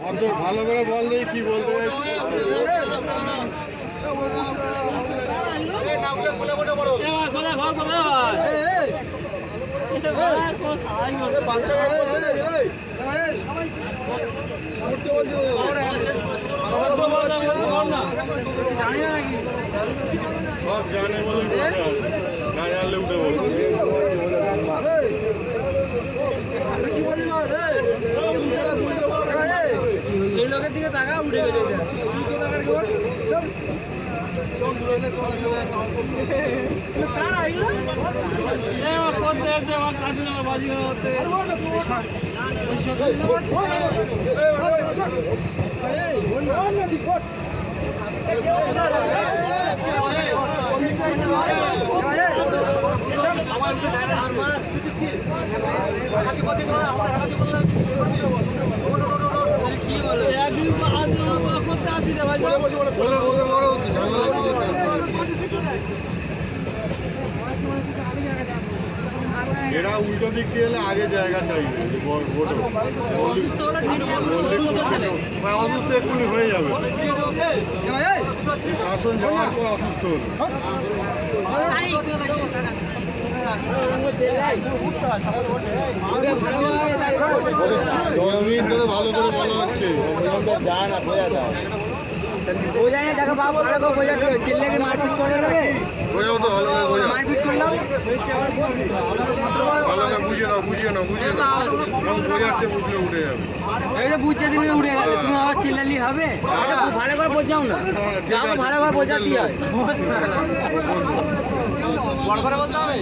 ভালো করে বল দেই কি বলতে সব জানে বলে না জানলে উঠে বলবো এই লোকের দিকে টাকা উঠে গেছে তুই তো টাকার কি বল চল কার আইলো এ কোন দেশে আমার কাজুলা বাজি হতে এই বল না দি কোট এরা উল্টো দিক দিয়ে এলে আগে জায়গা চাইবে অসুস্থ এক্ষুনি হয়ে যাবে শাসন যাওয়ার পর অসুস্থ হলো ভালো করে বলা হচ্ছে বোঝাই না দেখো বাবু ভালো করে বোঝাতে চিল্লাকে মারপিট করে নেবে বোঝাও তো ভালো করে বোঝাও মারপিট করলাম ভালো করে বুঝিয়ে নাও বোঝাচ্ছে বুঝলে উঠে যাবে এই যে বুঝছে তুমি উড়ে গেলে তুমি আবার চিল্লালি হবে ভালো করে বোঝাও না যাবো ভালো করে বোঝাতেই হয় বড় করে বলতে হবে